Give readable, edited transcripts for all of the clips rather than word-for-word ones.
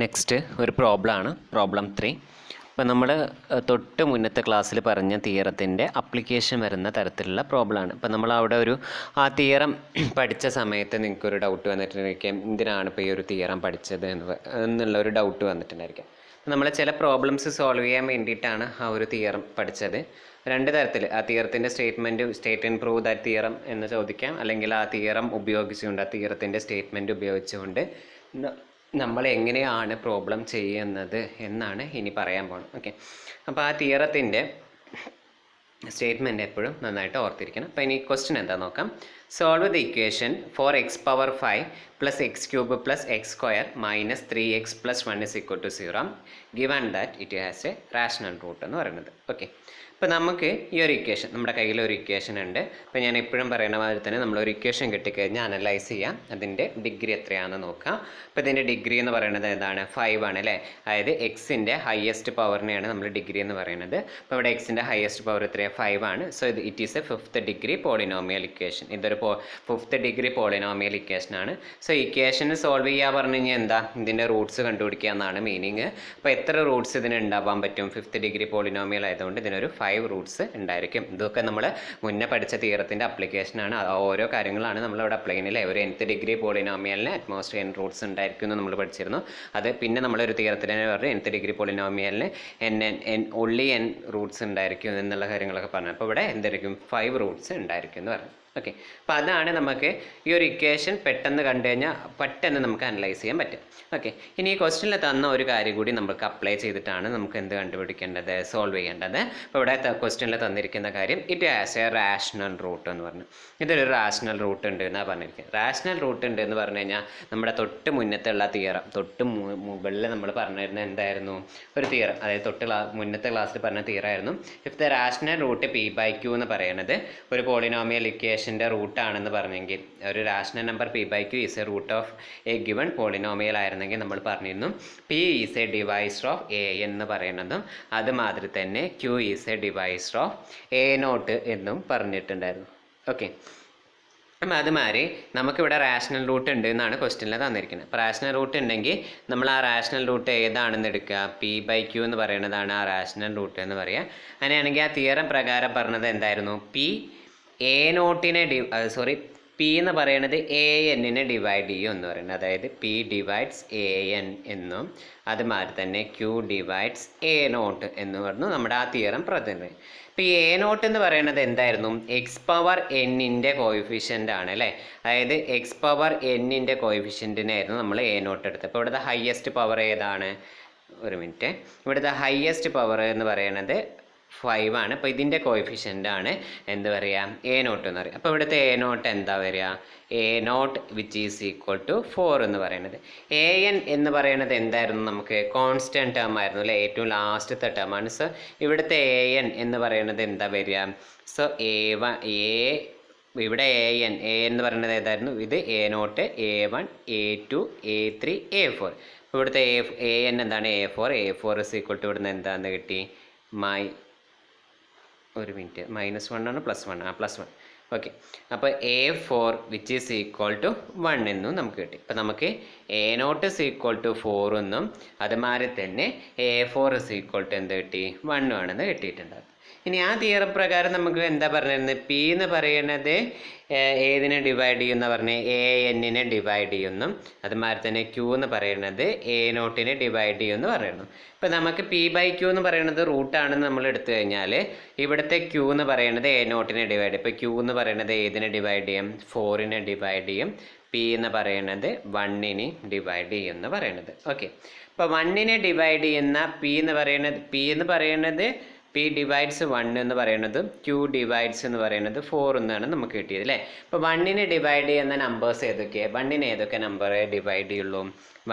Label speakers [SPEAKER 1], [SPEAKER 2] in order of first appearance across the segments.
[SPEAKER 1] Next ഒരു പ്രോബ്ലമാണ് problem 3. അപ്പോൾ നമ്മൾ തൊട്ട് മുന്നത്തെ ക്ലാസ്സിൽ പറഞ്ഞ തിയറത്തിൻ്റെ അപ്ലിക്കേഷൻ വരുന്ന തരത്തിലുള്ള പ്രോബ്ലമാണ്. അപ്പോൾ നമ്മൾ അവിടെ ആ തിയറം പഠിച്ച സമയത്ത് നിങ്ങൾക്കൊരു ഡൗട്ട് വന്നിട്ടുണ്ടായിരിക്കാം, എന്തിനാണ് ഇപ്പോൾ ഈ ഒരു തിയറം പഠിച്ചത് എന്നുള്ളൊരു ഡൗട്ട് വന്നിട്ടുണ്ടായിരിക്കാം. നമ്മൾ ചില പ്രോബ്ലംസ് സോൾവ് ചെയ്യാൻ വേണ്ടിയിട്ടാണ് ആ ഒരു തിയറം പഠിച്ചത്. രണ്ട് തരത്തിൽ ആ തിയറത്തിൻ്റെ state and prove that theorem എന്ന് ചോദിക്കാം, അല്ലെങ്കിൽ ആ തിയറം ഉപയോഗിച്ചുകൊണ്ട് ആ തിയറത്തിൻ്റെ സ്റ്റേറ്റ്മെൻറ്റ് ഉപയോഗിച്ചുകൊണ്ട് നമ്മൾ എങ്ങനെയാണ് പ്രോബ്ലം ചെയ്യുന്നത് എന്നാണ് ഇനി പറയാൻ പോകുന്നത്. ഓക്കെ, അപ്പോൾ ആ തിയറത്തിൻ്റെ സ്റ്റേറ്റ്മെൻറ്റ് എപ്പോഴും നന്നായിട്ട് ഓർത്തിരിക്കണം. അപ്പോൾ ഇനി ക്വസ്റ്റ്യൻ എന്താ നോക്കാം. Solve the equation for x power 5 plus x cube plus x square minus 3x plus 1 is equal to 0 given that it has a rational root എന്ന് പറയുന്നത്. ഓക്കെ, അപ്പോൾ നമുക്ക് ഈ ഒരു ഇക്വേഷൻ, നമ്മുടെ കയ്യിൽ ഒരു ഇക്വേഷൻ ഉണ്ട്. അപ്പോൾ ഞാൻ എപ്പോഴും പറയുന്ന മാതിരി തന്നെ നമ്മളൊരു ഇക്വേഷൻ കിട്ടിക്കഴിഞ്ഞാൽ അനലൈസ് ചെയ്യാം, അതിൻ്റെ ഡിഗ്രി എത്രയാണെന്ന് നോക്കാം. അപ്പോൾ ഇതിൻ്റെ ഡിഗ്രി എന്ന് പറയുന്നത് എന്താണ്? 5 ആണ് അല്ലേ. അതായത് എക്സിൻ്റെ ഹയസ്റ്റ് പവറിനെയാണ് നമ്മൾ ഡിഗ്രി എന്ന് പറയുന്നത്. അപ്പോൾ ഇവിടെ എക്സിൻ്റെ ഹയസ്റ്റ് പവർ എത്രയാണ്? 5 ആണ്. So it is a 5th degree polynomial equation. ഇതൊരു 5th ഡിഗ്രി പോളിനോമിയൽ ഇക്വേഷനാണ്. സോ ഇക്വേഷൻ സോൾവ് ചെയ്യുക പറഞ്ഞു കഴിഞ്ഞാൽ എന്താ? ഇതിൻ്റെ റൂട്ട്സ് കണ്ടുപിടിക്കുക എന്നാണ് മീനിങ്. അപ്പോൾ എത്ര റൂട്ട്സ് ഇതിന് ഉണ്ടാവാൻ പറ്റും? 5th ഡിഗ്രി പോളിനോമിയൽ ആയതുകൊണ്ട് ഇതിനൊരു 5 റൂട്ട്സ് ഉണ്ടായിരിക്കും. ഇതൊക്കെ നമ്മൾ മുന്നേ പഠിച്ച തിയറത്തിൻ്റെ അപ്ലിക്കേഷനാണ്. ഓരോ കാര്യങ്ങളാണ് നമ്മളിവിടെ അപ്ലൈ ചെയ്യുന്നില്ലേ. ഒരു nth ഡിഗ്രി പോളിനോമിയലിന് അറ്റ്മോസ്റ്റ് n റൂട്ട്സ് ഉണ്ടായിരിക്കും എന്ന് നമ്മൾ പഠിച്ചിരുന്നു. അത് പിന്നെ നമ്മളൊരു തിയറത്തിൽ തന്നെ പറഞ്ഞു nth ഡിഗ്രി പോളിനോമിയലിന് only n റൂട്ട്സ് ഉണ്ടായിരിക്കും എന്നുള്ള കാര്യങ്ങളൊക്കെ പറഞ്ഞു. അപ്പോൾ ഇവിടെ എന്തായിരിക്കും? 5 റൂട്ട്സ് ഉണ്ടായിരിക്കും എന്ന് പറഞ്ഞു. ഓക്കെ, അപ്പോൾ അതാണ് നമുക്ക് ഈ ഒരു ഇക്വേഷൻ പെട്ടെന്ന് കണ്ടു കഴിഞ്ഞാൽ പെട്ടെന്ന് നമുക്ക് അനലൈസ് ചെയ്യാൻ പറ്റും. ഓക്കെ, ഇനി ഈ ക്വസ്റ്റ്യനിൽ തന്ന ഒരു കാര്യം കൂടി നമുക്ക് അപ്ലൈ ചെയ്തിട്ടാണ് നമുക്ക് എന്ത് കണ്ടുപിടിക്കേണ്ടത്? സോൾവ് ചെയ്യേണ്ടത്. അപ്പോൾ ഇവിടെ ക്വസ്റ്റ്യനിൽ തന്നിരിക്കുന്ന കാര്യം it has a rational root എന്ന് പറഞ്ഞു. ഇതൊരു റാഷണൽ റൂട്ട് ഉണ്ട് എന്നാണ് പറഞ്ഞിരിക്കുന്നത്. റാഷണൽ റൂട്ട് ഉണ്ട് എന്ന് പറഞ്ഞു കഴിഞ്ഞാൽ നമ്മുടെ തൊട്ട് മുന്നത്തെ ഉള്ള തിയറം, മുകളിൽ നമ്മൾ പറഞ്ഞിരുന്നത് എന്തായിരുന്നു? ഒരു തിയറം, അതായത് മുന്നത്തെ ക്ലാസ്സിൽ പറഞ്ഞ തിയറായിരുന്നു. If the rational root p/q എന്ന് പറയുന്നത് ഒരു പോളിനോമിയൽ ഇക്വേഷൻ റൂട്ടാണെന്ന് പറഞ്ഞെങ്കിൽ, ഒരു rational number p/q is a root of a given polynomial ആയിരുന്നെങ്കിൽ നമ്മൾ പറഞ്ഞിരുന്നു p is a divisor of a എന്ന് പറയുന്നതും അതുമാതിരി തന്നെ q is a divisor of a0 എന്നും പറഞ്ഞിട്ടുണ്ടായിരുന്നു. ഓക്കെ, അപ്പോൾ അതുമാതിരി നമുക്കിവിടെ റാഷണൽ റൂട്ട് ഉണ്ട് എന്നാണ് ക്വസ്റ്റ്യനിൽ തന്നിരിക്കുന്നത്. അപ്പോൾ റാഷണൽ റൂട്ട് ഉണ്ടെങ്കിൽ നമ്മൾ ആ റാഷണൽ റൂട്ട് ഏതാണെന്ന് എടുക്കുക? p/q എന്ന് പറയുന്നതാണ് ആ റാഷണൽ റൂട്ട് എന്ന് പറയുക. അങ്ങനെയാണെങ്കിൽ ആ തിയറം പ്രകാരം പറഞ്ഞത് എന്തായിരുന്നു? p എന്ന് പറയുന്നത് an-നെ ഡിവൈഡ് ചെയ്യും എന്ന് പറയുന്നത്. അതായത് p ഡിവൈഡ്സ് an എന്നും അതുമാതിരി തന്നെ q ഡിവൈഡ്സ് a0 എന്ന് പറഞ്ഞു നമ്മുടെ ആ തിയറം പ്രതിനിധി. ഇപ്പോൾ a0 എന്ന് പറയുന്നത് എന്തായിരുന്നു? എക്സ് പവർ n-ൻ്റെ കോയിഫിഷ്യൻ്റ് ആണ് അല്ലേ. അതായത് എക്സ് പവർ n-ൻ്റെ കോയിഫിഷ്യൻറ്റിനായിരുന്നു നമ്മൾ a0 എടുത്തത്. അപ്പോൾ ഇവിടുത്തെ ഹയസ്റ്റ് പവർ ഏതാണ്? ഒരു മിനിറ്റ്, ഇവിടുത്തെ ഹയസ്റ്റ് പവർ എന്ന് പറയുന്നത് 5 ആണ്. അപ്പോൾ ഇതിൻ്റെ കോയിഫിഷ്യൻ്റ് ആണ് എന്ത് പറയുക? a0 എന്ന് പറയുക. അപ്പോൾ ഇവിടുത്തെ a0 എന്താ വരിക? a0 which is equal to 4 എന്ന് പറയുന്നത്. an എന്ന് പറയുന്നത് എന്തായിരുന്നു? നമുക്ക് കോൺസ്റ്റൻറ്റ് ടേം ആയിരുന്നു അല്ലേ, ഏറ്റവും ലാസ്റ്റത്തെ ടേമാണ്. സോ ഇവിടുത്തെ an എന്ന് പറയുന്നത് എന്താ വരിക? സോ ഇവിടെ an എന്ന് പറയുന്നത് ഏതായിരുന്നു? ഇത് a0, a1, a2, a3, a4. ഇവിടുത്തെ an എന്താണ്? a4 ഇസ് ഈക്വൽ ടു ഇവിടുന്ന് എന്താണെന്ന് കിട്ടി? ഒരു മിനിറ്റ്, -1 ആണ് +1 +1. ഓക്കെ, അപ്പോൾ a4 which is equal to 1 എന്നും നമുക്ക് കിട്ടി. അപ്പോൾ നമുക്ക് a0 ഇസ് ഈക്വൽ ടു 4 എന്നും അതുമാതിരി തന്നെ a4 ഇസ് ഈക്വൽ ടു എന്ത് കിട്ടി? 1 ആണെന്ന് കിട്ടിയിട്ടുണ്ട്. ഇനി ആ തിയറം പ്രകാരം നമുക്ക് എന്താ പറഞ്ഞിരുന്നത്? p എന്ന് പറയുന്നത് ഏതിനെ ഡിവൈഡ് ചെയ്യുമെന്ന് പറഞ്ഞാൽ an-നെ ഡിവൈഡ് ചെയ്യുന്നു. അതുമാതിരി തന്നെ q എന്ന് പറയുന്നത് a0-നെ ഡിവൈഡ് ചെയ്യുമെന്ന് പറയുന്നു. ഇപ്പോൾ നമുക്ക് p/q എന്ന് പറയുന്നത് റൂട്ടാണെന്ന് നമ്മൾ എടുത്തു കഴിഞ്ഞാൽ ഇവിടുത്തെ q എന്ന് പറയുന്നത് a0-നെ ഡിവൈഡ് ചെയ്യും. ഇപ്പോൾ q എന്ന് പറയുന്നത് ഏതിനെ ഡിവൈഡ് ചെയ്യും? 4-നെ ഡിവൈഡ് ചെയ്യും. p എന്ന് പറയുന്നത് 1-നെ ഡിവൈഡ് ചെയ്യും എന്ന് പറയുന്നത്. ഓക്കെ, അപ്പോൾ 1-നെ ഡിവൈഡ് ചെയ്യുന്ന p എന്ന് പറയുന്നത് p ഡിവൈഡ്സ് 1 എന്ന് പറയുന്നത് q ഡിവൈഡ്സ് എന്ന് പറയുന്നത് 4 എന്നാണ് നമുക്ക് കിട്ടിയത് അല്ലേ. അപ്പോൾ 1-നെ ഡിവൈഡ് ചെയ്യുന്ന നമ്പേഴ്സ് ഏതൊക്കെയാണ്? 1-നെ ഏതൊക്കെ നമ്പറെ ഡിവൈഡ് ചെയ്യുള്ളൂ?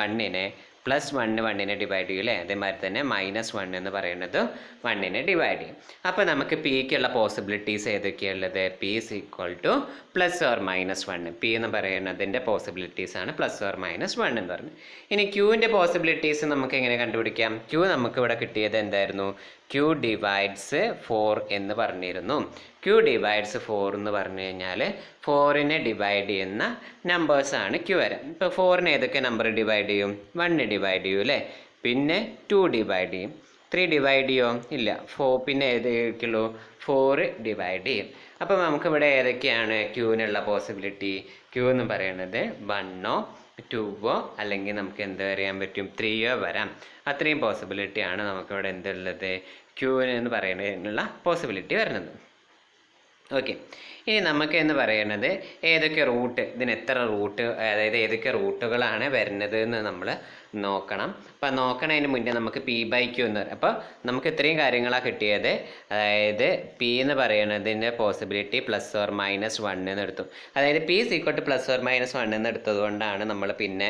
[SPEAKER 1] 1-നെ +1 ഡിവൈഡ് ചെയ്യും അല്ലേ. അതേമാതിരി തന്നെ -1 എന്ന് പറയുന്നത് 1-നെ ഡിവൈഡ് ചെയ്യും. അപ്പോൾ നമുക്ക് പിക്കുള്ള പോസിബിലിറ്റീസ് ഏതൊക്കെയുള്ളത്? p is equal to +or-1. p എന്ന് പറയുന്നതിൻ്റെ പോസിബിലിറ്റീസ് ആണ് +or-1 എന്ന് പറഞ്ഞു. ഇനി q-ൻ്റെ പോസിബിലിറ്റീസ് നമുക്ക് എങ്ങനെ കണ്ടുപിടിക്കാം? q നമുക്ക് ഇവിടെ കിട്ടിയത് എന്തായിരുന്നു? q ഡിവൈഡ്സ് 4 എന്ന് പറഞ്ഞിരുന്നു. ക്യൂ ഡിവൈഡ്സ് 4 എന്ന് പറഞ്ഞു കഴിഞ്ഞാൽ 4നെ ഡിവൈഡ് ചെയ്യുന്ന നമ്പേഴ്സാണ് ക്യൂ വരാം. ഇപ്പോൾ 4നെ ഏതൊക്കെ നമ്പർ ഡിവൈഡ് ചെയ്യും? 1 ഡിവൈഡ് ചെയ്യും അല്ലേ, പിന്നെ 2 ഡിവൈഡ് ചെയ്യും, 3 ഡിവൈഡ് ചെയ്യുമോ? ഇല്ല. പിന്നെ ഏതൊക്കെയുള്ളൂ? 4 ഡിവൈഡ് ചെയ്യും. അപ്പോൾ നമുക്കിവിടെ ഏതൊക്കെയാണ് ക്യൂവിനുള്ള പോസിബിലിറ്റി? ക്യൂ എന്ന് പറയുന്നത് 1ഓ 2ഓ അല്ലെങ്കിൽ നമുക്ക് എന്ത് പറയാൻ പറ്റും? 3ഓ വരാം. അത്രയും പോസിബിലിറ്റിയാണ് നമുക്കിവിടെ എന്തുള്ളത്? ക്യൂവിന് എന്ന് പറയുന്നതിനുള്ള പോസിബിലിറ്റി വരുന്നത്. ഓക്കെ, ഇനി നമുക്ക് എന്ന് പറയുന്നത് ഏതൊക്കെ റൂട്ട്, ഇതിന് എത്ര റൂട്ട്, അതായത് ഏതൊക്കെ റൂട്ടുകളാണ് വരുന്നത് എന്ന് നമ്മൾ നോക്കണം. അപ്പം നോക്കണതിന് മുന്നേ നമുക്ക് P/Q എന്ന് പറയും. അപ്പോൾ നമുക്ക് ഇത്രയും കാര്യങ്ങളാണ് കിട്ടിയത്. അതായത് P എന്ന് പറയുന്നതിൻ്റെ പോസിബിലിറ്റി +or-1 എന്ന് എടുത്തു. അതായത് P +or-1 എന്ന് എടുത്തത് കൊണ്ടാണ് നമ്മൾ പിന്നെ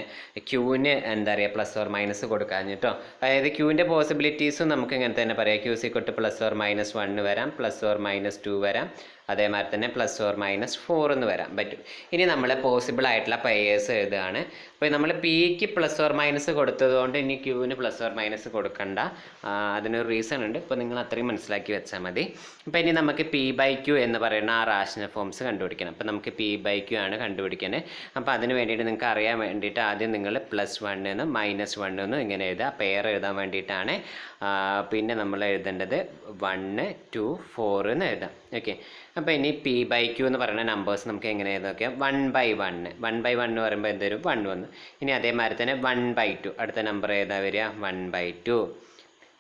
[SPEAKER 1] ക്യൂവിന് എന്താ പറയുക +or- കൊടുക്കാഞ്ഞിട്ടോ. അതായത് ക്യൂവിൻ്റെ പോസിബിലിറ്റീസും നമുക്ക് ഇങ്ങനെ തന്നെ പറയാം. Q +or-1 വരാം, +or-2 വരാം, അതേമാതിരി തന്നെ +or-4 എന്ന് വരാൻ പറ്റും. ഇനി നമ്മൾ പോസിബിൾ ആയിട്ടുള്ള പെയേഴ്സ് എഴുതുകയാണ്. അപ്പോൾ നമ്മൾ Pക്ക് +or- കൊടുത്തത് കൊണ്ട് ഇനി ക്യൂവിന് +or- കൊടുക്കണ്ട. അതിനൊരു റീസൺ ഉണ്ട്. ഇപ്പോൾ നിങ്ങൾ അത്രയും മനസ്സിലാക്കി വെച്ചാൽ മതി. അപ്പോൾ ഇനി നമുക്ക് P/Q എന്ന് പറയുന്ന ആ റാഷണൽ ഫോംസ് കണ്ടുപിടിക്കണം. അപ്പോൾ നമുക്ക് P/Q ആണ് കണ്ടുപിടിക്കുന്നത്. അപ്പോൾ അതിന് വേണ്ടിയിട്ട് നിങ്ങൾക്ക് അറിയാൻ വേണ്ടിയിട്ട് ആദ്യം നിങ്ങൾ +1 എന്നും -1 എന്നും ഇങ്ങനെ എഴുതുക. പെയർ എഴുതാൻ വേണ്ടിയിട്ടാണ്. പിന്നെ നമ്മൾ എഴുതേണ്ടത് 1, 2, 4 എന്ന് എഴുതാം. ഓക്കെ, അപ്പോൾ ഇനി P/Q എന്ന് പറയുന്ന നമ്പേഴ്സ് നമുക്ക് എങ്ങനെ എഴുതാം? 1/1 എന്ന് പറയുമ്പോൾ എന്തൊരു 1 വന്നു. ഇനി അതേമാതിരി തന്നെ 1/2, അടുത്ത നമ്പർ ഏതാ വരിക? 1/2.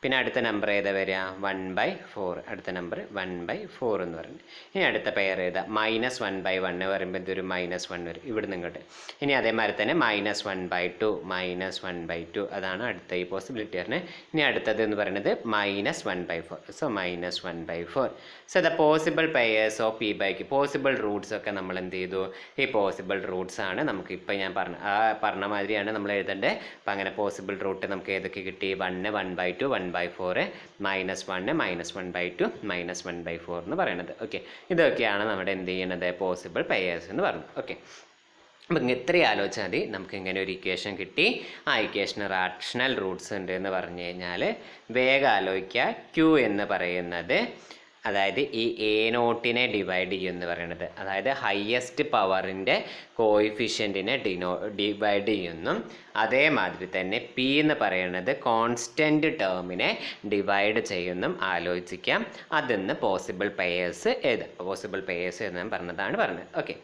[SPEAKER 1] പിന്നെ അടുത്ത നമ്പർ ഏതാ വരിക? 1/4. അടുത്ത നമ്പർ 1/4 എന്ന് പറഞ്ഞു. ഇനി അടുത്ത പെയർ ഏതാ? -1/1 പറയുമ്പോൾ എന്തൊരു -1 വരും ഇവിടുന്ന് ഇങ്ങോട്ട്. ഇനി അതേമാതിരി തന്നെ -1/2 അതാണ് അടുത്ത ഈ പോസിബിലിറ്റി പറഞ്ഞത്. ഇനി അടുത്തത് എന്ന് പറയുന്നത് -1/4. So -1/4. So the possible pairs of P/Q, possible Roots ഒക്കെ നമ്മൾ എന്ത് ചെയ്തു? ഈ പോസിബിൾ റൂട്ട്സ് ആണ് നമുക്ക് ഇപ്പം ഞാൻ പറഞ്ഞ മാതിരിയാണ് നമ്മൾ എഴുതേണ്ടത്. അപ്പം അങ്ങനെ പോസിബിൾ റൂട്ട് നമുക്ക് ഏതൊക്കെ കിട്ടി? 1, 1/2, 1/4, -1, -1/2, -1/4 എന്ന് പറയുന്നത്. ഓക്കെ, ഇതൊക്കെയാണ് നമ്മുടെ എന്ത് ചെയ്യുന്നത്? പോസിബിൾ പെയേഴ്സ് എന്ന് പറഞ്ഞു. ഓക്കെ, അപ്പം ഇത്രയും ആലോചിച്ചാൽ മതി. നമുക്ക് ഇങ്ങനെ ഒരു ഇക്വേഷൻ കിട്ടി. ആ ഇക്വേഷന് റാഷണൽ റൂട്ട്സ് ഉണ്ട് എന്ന് പറഞ്ഞു കഴിഞ്ഞാൽ വേഗം ആലോചിക്കുക. Q എന്ന് പറയുന്നത് അതായത് ഈ A0നെ ഡിവൈഡ് ചെയ്യും എന്ന് പറയുന്നത്, അതായത് ഹയസ്റ്റ് പവറിൻ്റെ കോയിഫിഷ്യൻറ്റിനെ ഡിവൈഡ് ചെയ്യുന്നു. അതേമാതിരി തന്നെ P എന്ന് പറയുന്നത് കോൺസ്റ്റൻറ്റ് ടേമിനെ ഡിവൈഡ് ചെയ്യുന്നും ആലോചിക്കാം. അതിന്ന് പോസിബിൾ പെയേഴ്സ് എഴുതാം. പോസിബിൾ പെയേഴ്സ് എഴുതാൻ പറഞ്ഞതാണ് പറഞ്ഞത്. ഓക്കെ,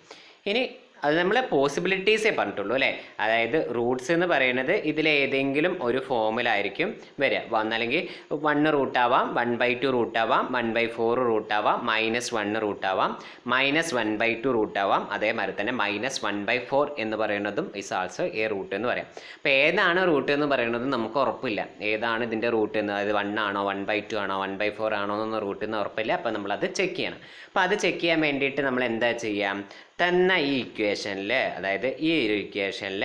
[SPEAKER 1] ഇനി അത് നമ്മൾ പോസിബിലിറ്റീസേ പറഞ്ഞിട്ടുള്ളൂ അല്ലേ. അതായത് റൂട്ട്സ് എന്ന് പറയുന്നത് ഇതിലേതെങ്കിലും ഒരു ഫോമിലായിരിക്കും വരിക. ഒന്നല്ലെങ്കിൽ 1 റൂട്ടാവാം, 1/2 റൂട്ടാവാം, 1/4 റൂട്ടാവാം, -1 റൂട്ടാവാം, -1/2 റൂട്ടാവാം. അതേമാതിരി തന്നെ -1/4 എന്ന് പറയുന്നതും ഇസ് ആൾസോ എ റൂട്ട് എന്ന് പറയാം. അപ്പോൾ ഏതാണ് റൂട്ട് എന്ന് പറയുന്നത് നമുക്ക് ഉറപ്പില്ല. ഏതാണ് ഇതിൻ്റെ റൂട്ട് എന്ന്, അതായത് 1 ആണോ 1/2 ആണോ 1/4 ആണോ എന്നൊന്നും റൂട്ട് എന്ന് ഉറപ്പില്ല. അപ്പോൾ നമ്മളത് ചെക്ക് ചെയ്യണം. അപ്പോൾ അത് ചെക്ക് ചെയ്യാൻ വേണ്ടിയിട്ട് നമ്മൾ എന്താ ചെയ്യാം? തന്ന ഈ ഇക്വേഷനിൽ, അതായത് ഈ ഒരു ഇക്വേഷനിൽ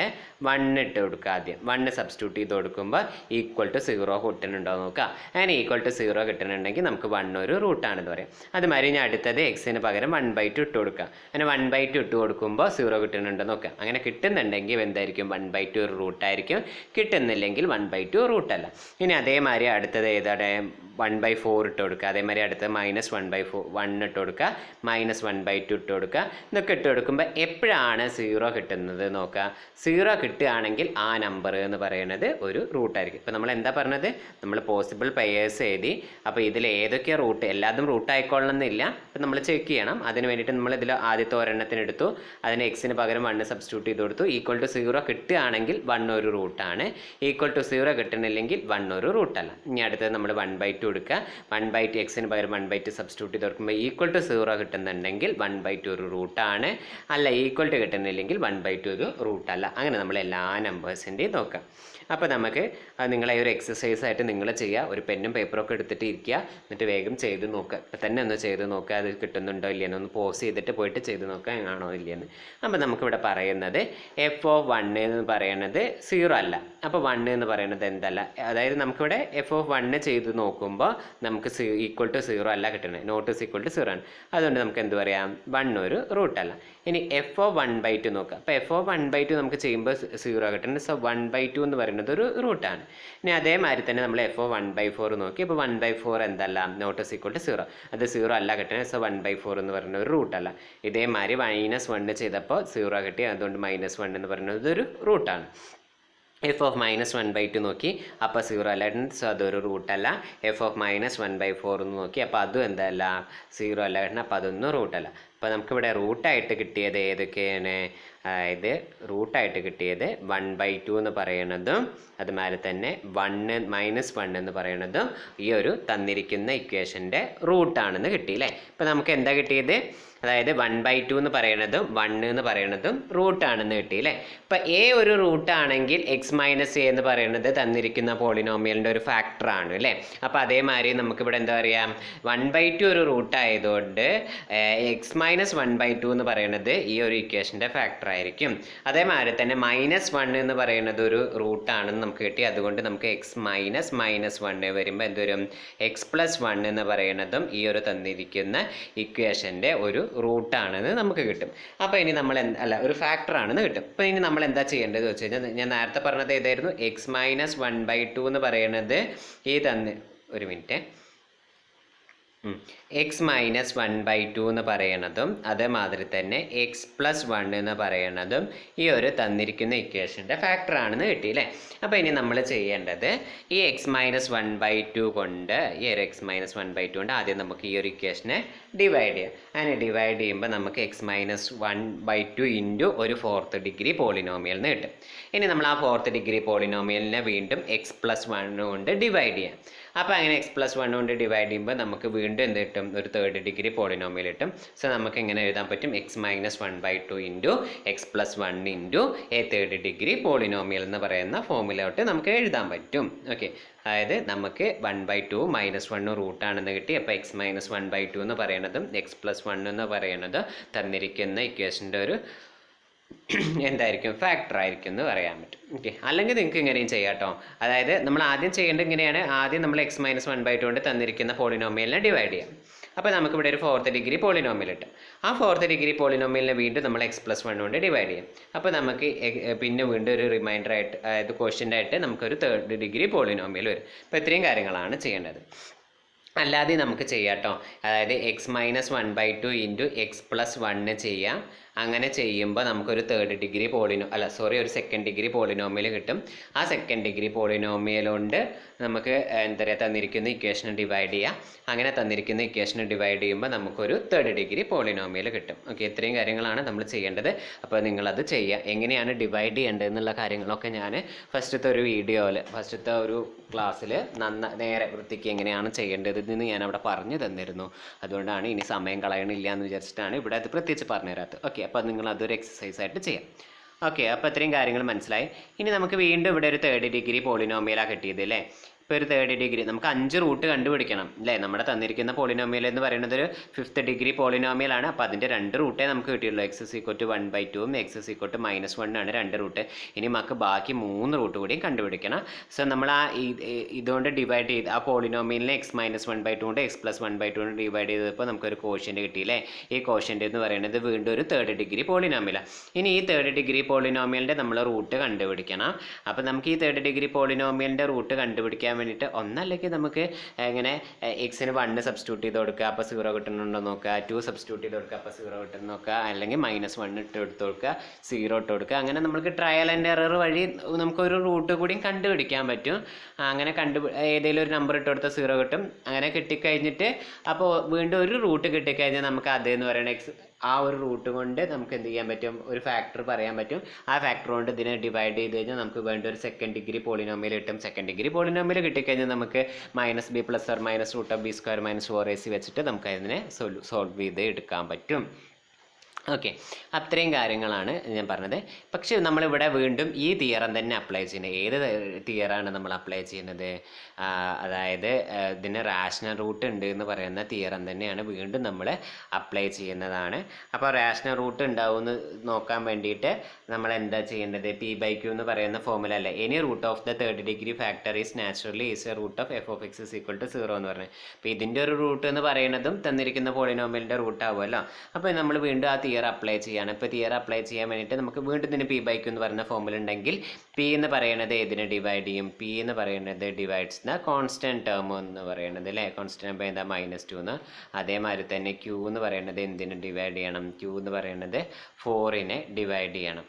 [SPEAKER 1] 1 ഇട്ട് കൊടുക്കുക. ആദ്യം 1 സബ്സ്റ്റിറ്റ്യൂട്ട് ചെയ്ത് കൊടുക്കുമ്പോൾ =0 കിട്ടുന്നുണ്ടോ നോക്കുക. അങ്ങനെ =0 കിട്ടുന്നുണ്ടെങ്കിൽ നമുക്ക് 1 ഒരു റൂട്ടാണെന്ന് പറയാം. അതുമാതിരി ഞാൻ അടുത്തത് എക്സിന് പകരം 1/2 ഇട്ട് കൊടുക്കുക. അങ്ങനെ 1/2 ഇട്ട് കൊടുക്കുമ്പോൾ 0 കിട്ടുന്നുണ്ടോ നോക്കുക. അങ്ങനെ കിട്ടുന്നുണ്ടെങ്കിൽ എന്തായിരിക്കും? 1/2 ഒരു റൂട്ടായിരിക്കും. കിട്ടുന്നില്ലെങ്കിൽ 1/2 റൂട്ടല്ല. ഇനി അതേമാതിരി അടുത്തത് ഏതാണ്? 1/4 ഇട്ട് കൊടുക്കുക. അതേമാതിരി അടുത്തത് -1/1 ഇട്ട് കൊടുക്കുക, -1/2 ഇട്ട് കൊടുക്കുക. ഇതൊക്കെ ഇട്ട് കൊടുക്കുമ്പോൾ എപ്പോഴാണ് 0 കിട്ടുന്നത് നോക്കുക. 0 കിട്ടുകയാണെങ്കിൽ ആ നമ്പർ എന്ന് പറയുന്നത് ഒരു റൂട്ടായിരിക്കും. ഇപ്പോൾ നമ്മൾ എന്താ പറഞ്ഞത്? നമ്മൾ പോസിബിൾ പെയേഴ്സ് എഴുതി. അപ്പോൾ ഇതിൽ ഏതൊക്കെ റൂട്ട്, എല്ലാതും റൂട്ട് ആയിക്കൊള്ളണമെന്നില്ല. അപ്പോൾ നമ്മൾ ചെക്ക് ചെയ്യണം. അതിന് വേണ്ടിയിട്ട് നമ്മൾ ഇതിൽ ആദ്യത്തെ ഒരെണ്ണത്തിന് എടുത്തു. അതിന് എക്സിന് പകരം 1 സബ്സ്റ്റിറ്റ്യൂട്ട് ചെയ്ത് കൊടുത്തു. =0 കിട്ടുകയാണെങ്കിൽ 1 ഒരു റൂട്ടാണ്. =0 കിട്ടണില്ലെങ്കിൽ 1 ഒരു റൂട്ടല്ല. ഇനി അടുത്തത് നമ്മൾ 1/2 എടുക്കുക. 1/2 എക്സിന് പകരം 1/2 സബ്സ്റ്റിറ്റ്യൂട്ട് ചെയ്ത് കൊടുക്കുമ്പോൾ =0 കിട്ടുന്നുണ്ടെങ്കിൽ 1/2 ഒരു റൂട്ടാണ്. അല്ല ഈക്വൽ കിട്ടുന്നില്ലെങ്കിൽ 1/2 ഒരു റൂട്ടല്ല. അങ്ങനെ നമ്മൾ എല്ലാ നമ്പേഴ്സിൻ്റെയും നോക്കാം. അപ്പോൾ നമുക്ക് നിങ്ങളെ ഒരു എക്സസൈസ് ആയിട്ട് നിങ്ങൾ ചെയ്യുക. ഒരു പെന്നും പേപ്പറൊക്കെ എടുത്തിട്ട് ഇരിക്കുക. എന്നിട്ട് വേഗം ചെയ്ത് നോക്കുക. ഇപ്പം തന്നെ ഒന്ന് ചെയ്ത് നോക്കുക. അത് കിട്ടുന്നുണ്ടോ ഇല്ലയെന്ന് ഒന്ന് പോസ് ചെയ്തിട്ട് പോയിട്ട് ചെയ്ത് നോക്കുക ആണോ ഇല്ലയെന്ന്. അപ്പോൾ നമുക്കിവിടെ പറയുന്നത് f(1) എന്ന് പറയുന്നത് 0 അല്ല. അപ്പോൾ 1 എന്ന് പറയുന്നത് എന്തല്ല, അതായത് നമുക്കിവിടെ f(1) ചെയ്ത് നോക്കുമ്പോൾ നമുക്ക് =0 അല്ല കിട്ടുന്നത്. =0 ആണ്. അതുകൊണ്ട് നമുക്ക് എന്ത് പറയാം? 1 ഒരു റൂട്ടല്ല. ഇനി f(1/2) നോക്കുക. അപ്പോൾ f(1/2) നമുക്ക് ചെയ്യുമ്പോൾ 0 കിട്ടുന്നുണ്ട്. സോ 1/2 എന്ന് പറയുന്നത് ഒരു റൂട്ടാണ്. ഇനി അതേമാതിരി തന്നെ നമ്മൾ f(1/4) നോക്കി. അപ്പോൾ 1/4 എന്തല്ല, നോട്ട് ഈസ് ഈക്വൽ ടു 0. അത് 0 അല്ല കിട്ടുന്നത്. സോ 1/4 എന്ന് പറയുന്ന ഒരു റൂട്ടല്ല. ഇതേമാതിരി -1 ചെയ്തപ്പോൾ 0 കിട്ടി. അതുകൊണ്ട് -1 എന്ന് പറയുന്നത് ഒരു റൂട്ടാണ്. f(-1/2) നോക്കി, അപ്പോൾ 0 അല്ല, സോ അതൊരു റൂട്ടല്ല. f(-1/4) എന്ന് നോക്കി, അപ്പോൾ അതും എന്തല്ല, 0 അല്ല, അപ്പോൾ അതൊന്നും റൂട്ടല്ല. അപ്പോൾ നമുക്കിവിടെ റൂട്ടായിട്ട് കിട്ടിയത് ഏതൊക്കെയാണ്? അതായത് റൂട്ടായിട്ട് കിട്ടിയത് 1/2 എന്ന് പറയുന്നതും അതുമാതിരി തന്നെ -1 എന്ന് പറയുന്നതും ഈ ഒരു തന്നിരിക്കുന്ന ഇക്വേഷൻ്റെ റൂട്ടാണെന്ന് കിട്ടി അല്ലേ. ഇപ്പോൾ നമുക്ക് എന്താ കിട്ടിയത്? അതായത് 1/2 എന്ന് പറയുന്നതും 1 എന്ന് പറയുന്നതും റൂട്ടാണെന്ന് കിട്ടി അല്ലേ. ഇപ്പം എ ഒരു റൂട്ടാണെങ്കിൽ x-a എന്ന് പറയുന്നത് തന്നിരിക്കുന്ന പോളിനോമിയലിൻ്റെ ഒരു ഫാക്ടറാണ് അല്ലേ. അപ്പോൾ അതേമാതിരി നമുക്കിവിടെ എന്താ പറയുക, 1/2 ഒരു റൂട്ടായതുകൊണ്ട് x-1/2 എന്ന് പറയുന്നത് ഈ ഒരു ഇക്വേഷൻ്റെ ഫാക്ടർ ആയിരിക്കും. അതേമാതിരി തന്നെ -1 എന്ന് പറയുന്നത് ഒരു റൂട്ടാണെന്ന് നമുക്ക് കിട്ടി. അതുകൊണ്ട് നമുക്ക് x-1 വരുമ്പോൾ എന്തുവരും, x+1 എന്ന് പറയുന്നതും ഈ ഒരു തന്നിരിക്കുന്ന ഇക്വേഷൻ്റെ ഒരു റൂട്ടാണെന്ന് നമുക്ക് കിട്ടും. അപ്പോൾ ഇനി നമ്മൾ ഒരു ഫാക്ടറാണെന്ന് കിട്ടും. അപ്പോൾ ഇനി നമ്മൾ എന്താ ചെയ്യേണ്ടത് വെച്ച് കഴിഞ്ഞാൽ, ഞാൻ നേരത്തെ പറഞ്ഞത് ഏതായിരുന്നു, x-1/2 എന്ന് പറയുന്നത് ഈ ഒരു മിനിറ്റ്, x-1/2 എന്ന് പറയണതും അതേമാതിരി തന്നെ x+1 എന്ന് പറയണതും ഈ ഒരു തന്നിരിക്കുന്ന ഇക്വേഷൻ്റെ ഫാക്ടറാണെന്ന് കിട്ടി അല്ലേ. അപ്പോൾ ഇനി നമ്മൾ ചെയ്യേണ്ടത് ഈ x-1/2 കൊണ്ട് ഈ ഒരു x-1/2 കൊണ്ട് ആദ്യം നമുക്ക് ഈ ഒരു ഇക്വേഷനെ ഡിവൈഡ് ചെയ്യാം. അങ്ങനെ ഡിവൈഡ് ചെയ്യുമ്പോൾ നമുക്ക് x-1/2 ഇൻറ്റു ഒരു 4th ഡിഗ്രി പോളിനോമിയൽ എന്ന് കിട്ടും. ഇനി നമ്മൾ ആ 4th ഡിഗ്രി പോളിനോമിയലിനെ വീണ്ടും x+1 കൊണ്ട് ഡിവൈഡ് ചെയ്യാം. അപ്പോൾ അങ്ങനെ x+1 കൊണ്ട് ഡിവൈഡ് ചെയ്യുമ്പോൾ നമുക്ക് വീണ്ടും എന്ത് കിട്ടും, ഒരു 3rd ഡിഗ്രി പോളിനോമിയൽ കിട്ടും. സോ നമുക്ക് എങ്ങനെ എഴുതാൻ പറ്റും, x-1/2 into x+1 into A 3rd degree polynomial എന്ന് പറയുന്ന ഫോമിലോട്ട് നമുക്ക് എഴുതാൻ പറ്റും. ഓക്കെ, അതായത് നമുക്ക് 1/2 -1 റൂട്ടാണെന്ന് കിട്ടി. അപ്പോൾ x-1/2 എന്ന് പറയുന്നതും x+1 എന്ന് പറയുന്നത് തന്നിരിക്കുന്ന ഇക്വേഷൻ്റെ ഒരു എന്തായിരിക്കും, ഫാക്ടർ ആയിരിക്കും എന്ന് പറയാൻ പറ്റും. ഓക്കെ, അല്ലെങ്കിൽ നിങ്ങൾക്ക് ഇങ്ങനെയും ചെയ്യാം കേട്ടോ. അതായത് നമ്മൾ ആദ്യം ചെയ്യേണ്ടത് ഇങ്ങനെയാണ്, ആദ്യം നമ്മൾ x-1/2 കൊണ്ട് തന്നിരിക്കുന്ന പോളിനോമിയലിനെ ഡിവൈഡ് ചെയ്യാം. അപ്പോൾ നമുക്കിവിടെ ഒരു 4th ഡിഗ്രി പോളിനോമിയൽ കിട്ടും. ആ 4th ഡിഗ്രി പോളിനോമിയലിനെ വീണ്ടും നമ്മൾ x+1 കൊണ്ട് ഡിവൈഡ് ചെയ്യും. അപ്പോൾ നമുക്ക് പിന്നെ വീണ്ടും ഒരു റിമൈൻഡർ ആയിട്ട്, അതായത് ക്വസ്റ്റ്യൻ ആയിട്ട് നമുക്കൊരു 3rd ഡിഗ്രി പോളിനോമിയൽ വരും. അപ്പോൾ ഇത്രയും കാര്യങ്ങളാണ് ചെയ്യേണ്ടത്. അല്ലാതെ നമുക്ക് ചെയ്യാം കേട്ടോ. അതായത് x-1/2 ഇൻറ്റു x+1 ചെയ്യാം. അങ്ങനെ ചെയ്യുമ്പോൾ നമുക്കൊരു 3rd ഡിഗ്രി ഒരു 2nd ഡിഗ്രി പോളിനോമിയൽ കിട്ടും. ആ 2nd ഡിഗ്രി പോളിനോമിയൽ കൊണ്ട് നമുക്ക് എന്താ പറയുക, തന്നിരിക്കുന്ന ഇക്വേഷൻ ഡിവൈഡ് ചെയ്യാം. അങ്ങനെ തന്നിരിക്കുന്ന ഇക്വേഷൻ ഡിവൈഡ് ചെയ്യുമ്പോൾ നമുക്കൊരു 3rd ഡിഗ്രി പോളിനോമിയൽ കിട്ടും. ഓക്കെ, ഇത്രയും കാര്യങ്ങളാണ് നമ്മൾ ചെയ്യേണ്ടത്. അപ്പോൾ നിങ്ങളത് ചെയ്യുക. എങ്ങനെയാണ് ഡിവൈഡ് ചെയ്യേണ്ടത് എന്നുള്ള കാര്യങ്ങളൊക്കെ ഞാൻ ഫസ്റ്റത്തെ ഒരു വീഡിയോയിൽ, ഫസ്റ്റത്തെ ഒരു ക്ലാസ്സിൽ നേരെ വൃത്തിക്ക് എങ്ങനെയാണ് ചെയ്യേണ്ടത് എന്ന് ഞാൻ അവിടെ പറഞ്ഞു തന്നിരുന്നു. അതുകൊണ്ടാണ് ഇനി സമയം കളയണില്ല എന്ന് വിചാരിച്ചിട്ടാണ് ഇവിടെ അത് പ്രത്യേകിച്ച് പറഞ്ഞു തരാത്തത്. ഓക്കെ, അപ്പോൾ നിങ്ങൾ അതൊരു എക്സസൈസ് ആയിട്ട് ചെയ്യാം. ഓക്കെ, അപ്പോൾ ഇത്രയും കാര്യങ്ങൾ മനസ്സിലായി. ഇനി നമുക്ക് വീണ്ടും ഇവിടെ ഒരു 3rd ഡിഗ്രി പോളിനോമിയലാണ് കിട്ടിയത് അല്ലേ. ഇപ്പോൾ ഒരു 3rd ഡിഗ്രി നമുക്ക് 5 റൂട്ട് കണ്ടുപിടിക്കണം അല്ലേ. നമ്മുടെ തന്നിരിക്കുന്ന പോളിനോമിയൽ എന്ന് പറയുന്നത് ഒരു 5th ഡിഗ്രി പോളിനോമിയലാണ്. അപ്പോൾ അതിൻ്റെ 2 റൂട്ടേ നമുക്ക് കിട്ടിയുള്ളൂ. x=1/2 x=-1 ആണ് 2 റൂട്ട്. ഇനി നമുക്ക് ബാക്കി 3 റൂട്ട് കൂടിയും കണ്ടുപിടിക്കണം. സോ നമ്മൾ ഇതുകൊണ്ട് ഡിവൈഡ് ചെയ്ത് ആ പോളിനോമിയലിനെ x-1/2 കൊണ്ട് x+1/2 കൊണ്ട് ഡിവൈഡ് ചെയ്തപ്പോൾ നമുക്കൊരു കോഷ്യൻ്റ് കിട്ടിയില്ലേ. ഈ കോഷ്യൻ്റ് എന്ന് പറയുന്നത് വീണ്ടും ഒരു 3rd ഡിഗ്രി പോളിനോമിയലാണ്. ഇനി ഈ 3rd ഡിഗ്രി പോളിനോമിയലിൻ്റെ നമ്മൾ റൂട്ട് കണ്ടുപിടിക്കണം. അപ്പോൾ നമുക്ക് ഈ 3rd ഡിഗ്രി പോളിനോമിയലിൻ്റെ റൂട്ട് കണ്ടുപിടിക്കാൻ വേണ്ടിയിട്ട് ഒന്നല്ലെങ്കിൽ നമുക്ക് ഇങ്ങനെ എക്സിന് 1 സബ്സ്റ്റിറ്റ്യൂട്ട് ചെയ്ത് കൊടുക്കുക, അപ്പോൾ 0 കിട്ടുന്നുണ്ടോ നോക്കുക. 2 സബ്സ്റ്റിറ്റ്യൂട്ട് ചെയ്ത് കൊടുക്കുക, അപ്പോൾ 0 കിട്ടുന്നു നോക്കുക. അല്ലെങ്കിൽ -1 ഇട്ട് കൊടുക്കുക, 0 ഇട്ട് കൊടുക്കുക. അങ്ങനെ നമുക്ക് ട്രയൽ ആൻഡ് എറർ വഴി നമുക്കൊരു റൂട്ട് കൂടിയും കണ്ടുപിടിക്കാൻ പറ്റും. അങ്ങനെ ഏതെങ്കിലും ഒരു നമ്പർ ഇട്ട് കൊടുത്താൽ 0 കിട്ടും. അങ്ങനെ കിട്ടിക്കഴിഞ്ഞിട്ട് അപ്പോൾ വീണ്ടും ഒരു റൂട്ട് കിട്ടിക്കഴിഞ്ഞാൽ നമുക്ക് അതെന്ന് പറയുന്നത് ആ ഒരു റൂട്ട് കൊണ്ട് നമുക്ക് എന്ത് ചെയ്യാൻ പറ്റും, ഒരു ഫാക്ടർ പറയാൻ പറ്റും. ആ ഫാക്ടർ കൊണ്ട് ഇതിനെ ഡിവൈഡ് ചെയ്ത് കഴിഞ്ഞാൽ നമുക്ക് വേണ്ട ഒരു 2nd ഡിഗ്രി പോളിനോമിയൽ കിട്ടും. 2nd ഡിഗ്രി പോളിനോമിയൽ കിട്ടിക്കഴിഞ്ഞാൽ നമുക്ക് -b + or -√b² - 4ac വെച്ചിട്ട് നമുക്ക് അതിനെ സോൾവ് ചെയ്ത് എടുക്കാൻ പറ്റും. ഓക്കെ, അത്രയും കാര്യങ്ങളാണ് ഞാൻ പറഞ്ഞത്. പക്ഷേ നമ്മളിവിടെ വീണ്ടും ഈ തിയറം തന്നെ അപ്ലൈ ചെയ്യുന്നത്. ഏത് തിയറാണ് നമ്മൾ അപ്ലൈ ചെയ്യുന്നത്? അതായത് ഇതിന് റാഷണൽ റൂട്ട് ഉണ്ട് എന്ന് പറയുന്ന തിയറം തന്നെയാണ് വീണ്ടും നമ്മൾ അപ്ലൈ ചെയ്യുന്നതാണ്. അപ്പോൾ റാഷണൽ റൂട്ട് ഉണ്ടാവുമെന്ന് നോക്കാൻ വേണ്ടിയിട്ട് നമ്മൾ എന്താ ചെയ്യേണ്ടത്, p/q എന്ന് പറയുന്ന ഫോമുല അല്ലേ. Any root of the 3rd degree factor is naturally is a root of f(x) = 0 എന്ന് പറഞ്ഞത്. അപ്പോൾ ഇതിൻ്റെ ഒരു റൂട്ട് എന്ന് പറയുന്നതും തന്നിരിക്കുന്ന പോളിനോമിയലിൻ്റെ റൂട്ട് ആവുമല്ലോ. അപ്പോൾ നമ്മൾ വീണ്ടും ആ തിയർ അപ്ലൈ ചെയ്യാണ്. ഇപ്പോൾ തിയർ അപ്ലൈ ചെയ്യാൻ വേണ്ടിയിട്ട് നമുക്ക് വീണ്ടും ഇതിന് P/Q എന്ന് പറയുന്ന ഫോമുല ഉണ്ടെങ്കിൽ P എന്ന് പറയുന്നത് ഏതിനെ ഡിവൈഡ് ചെയ്യും? P എന്ന് പറയുന്നത് ഡിവൈഡ്സ് ദ കോൺസ്റ്റൻറ്റ് ടേം എന്ന് പറയുന്നത് അല്ലേ, കോൺസ്റ്റൻറ്റ് നമ്പർ എന്താ -2 എന്ന്. അതേമാതിരി തന്നെ Q എന്ന് പറയുന്നത് എന്തിനെ ഡിവൈഡ് ചെയ്യണം? Q എന്ന് പറയുന്നത് 4നെ ഡിവൈഡ് ചെയ്യണം.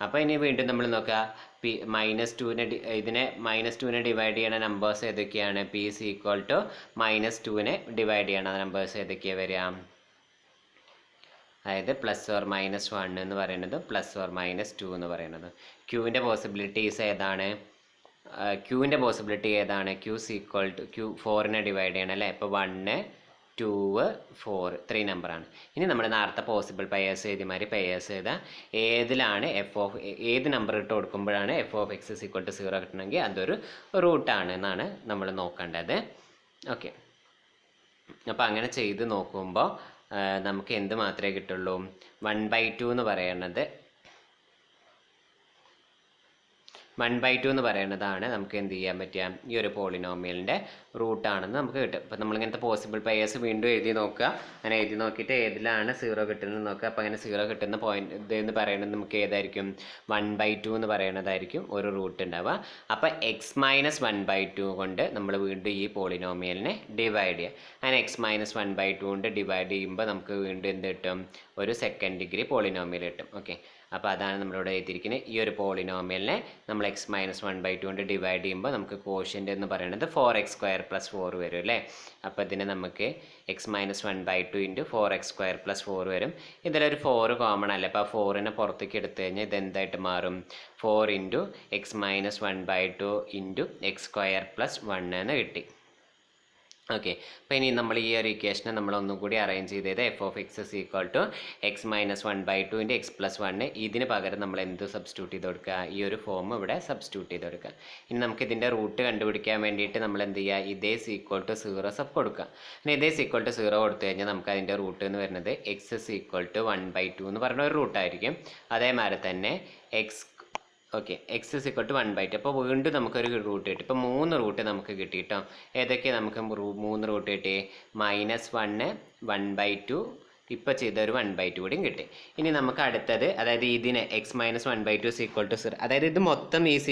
[SPEAKER 1] അപ്പോൾ ഇനി വീണ്ടും നമ്മൾ നോക്കുക, ഇതിനെ -2നെ ഡിവൈഡ് ചെയ്യണ നമ്പേഴ്സ് ഏതൊക്കെയാണ്? P is equal to -2നെ ഡിവൈഡ് ചെയ്യണ നമ്പേഴ്സ് ഏതൊക്കെയാണ് വരിക? അതായത് +or-1 എന്ന് പറയുന്നത് +or-2 എന്ന് പറയുന്നത്. ക്യൂവിൻ്റെ പോസിബിലിറ്റീസ് ഏതാണ്? ക്യൂവിൻ്റെ പോസിബിലിറ്റി ഏതാണ്? Q is equal to Q 4നെ ഡിവൈഡ് ചെയ്യണം അല്ലേ. ഇപ്പോൾ 1, 2, 4 3 നമ്പറാണ്. ഇനി നമ്മൾ നേരത്തെ പോസിബിൾ പെയേഴ്സ് എഴുതിമാതിരി പെയേഴ്സ് എഴുതാം. ഏതിലാണ് ഏത് നമ്പർ ഇട്ട് കൊടുക്കുമ്പോഴാണ് f(x) = 0 കിട്ടണമെങ്കിൽ അതൊരു റൂട്ടാണ് എന്നാണ് നമ്മൾ നോക്കേണ്ടത്. ഓക്കെ, അപ്പോൾ അങ്ങനെ ചെയ്ത് നോക്കുമ്പോൾ നമുക്ക് എന്ത് മാത്രമേ കിട്ടുള്ളൂ? 1/2 എന്ന് പറയുന്നത് 1/2 എന്ന് പറയുന്നതാണ് നമുക്ക് എന്ത് ചെയ്യാൻ പറ്റുക? ഈ ഒരു പോളിനോമിയലിൻ്റെ റൂട്ടാണെന്ന് നമുക്ക് കിട്ടും. അപ്പോൾ നമ്മളിങ്ങനത്തെ പോസിബിൾ പെയേഴ്സ് വീണ്ടും എഴുതി നോക്കുക. അങ്ങനെ എഴുതി നോക്കിയിട്ട് ഏതിലാണ് 0 കിട്ടുന്നത് നോക്കുക. അപ്പോൾ അങ്ങനെ 0 കിട്ടുന്ന പോയിന്റ് ഇതെന്ന് പറയുന്നത് നമുക്ക് ഏതായിരിക്കും? 1/2 എന്ന് പറയുന്നതായിരിക്കും ഒരു റൂട്ട് ഉണ്ടാവുക. അപ്പോൾ x-1/2 കൊണ്ട് നമ്മൾ വീണ്ടും ഈ പോളിനോമിയലിനെ ഡിവൈഡ് ചെയ്യുക. അങ്ങനെ x-1/2 കൊണ്ട് ഡിവൈഡ് ചെയ്യുമ്പോൾ നമുക്ക് വീണ്ടും എന്ത് കിട്ടും? ഒരു സെക്കൻഡ് ഡിഗ്രി പോളിനോമിയൽ കിട്ടും. ഓക്കെ, അപ്പോൾ അതാണ് നമ്മളിവിടെ എഴുതിയിരിക്കുന്നത്. ഈ ഒരു പോളിനോമിയലിനെ നമ്മൾ x-1/2 കൊണ്ട് ഡിവൈഡ് ചെയ്യുമ്പോൾ നമുക്ക് കോഷ്യൻ്റ് എന്ന് പറയുന്നത് 4x² + 4 വരും അല്ലേ. അപ്പോൾ ഇതിനെ നമുക്ക് x-1/2 × 4x² + 4 വരും. ഇതിലൊരു 4 കോമൺ അല്ലേ, അപ്പോൾ 4നെ പുറത്തേക്ക് എടുത്തു കഴിഞ്ഞാൽ ഇതെന്തായിട്ട് മാറും? 4 × x-1/2 × x² + 1 എന്ന് കിട്ടി. ഓക്കെ, അപ്പോൾ ഇനി നമ്മൾ ഈ ഒരു ഇക്വേഷനെ നമ്മൾ ഒന്നും കൂടി അറേഞ്ച് ചെയ്തത് f(x) = x-1/2 × x + 1. ഇതിന് പകരം നമ്മൾ എന്ത് സബ്സ്റ്റിറ്റ്യൂട്ട് ചെയ്ത് കൊടുക്കുക? ഈ ഒരു ഫോം ഇവിടെ സബ്സ്റ്റിറ്റ്യൂട്ട് ചെയ്ത് കൊടുക്കുക. ഇനി നമുക്ക് ഇതിൻ്റെ റൂട്ട് കണ്ടുപിടിക്കാൻ വേണ്ടിയിട്ട് നമ്മൾ എന്ത് ചെയ്യുക? ഇതേ = 0 സബ് കൊടുക്കുക. ഇനി ഇതേ = 0 കൊടുത്തു കഴിഞ്ഞാൽ നമുക്ക് അതിൻ്റെ റൂട്ട് എന്ന് വരുന്നത് x = 1/2 എന്ന് പറഞ്ഞ ഒരു റൂട്ടായിരിക്കും. അതേമാതിരി തന്നെ ഓക്കെ, x = 1/2. അപ്പോൾ വീണ്ടും നമുക്കൊരു റൂട്ട് കിട്ടി. ഇപ്പോൾ 3 റൂട്ട് നമുക്ക് കിട്ടി കേട്ടോ. ഏതൊക്കെയാണ് നമുക്ക് 3 റൂട്ട് കിട്ടി? -1, 1/2, ഇപ്പോൾ ചെയ്തൊരു 1/2 കൂടിയും കിട്ടി. ഇനി നമുക്ക് അടുത്തത്, അതായത് ഇതിനെ x-1/2 = 0, അതായത് ഇത് മൊത്തം ഈ =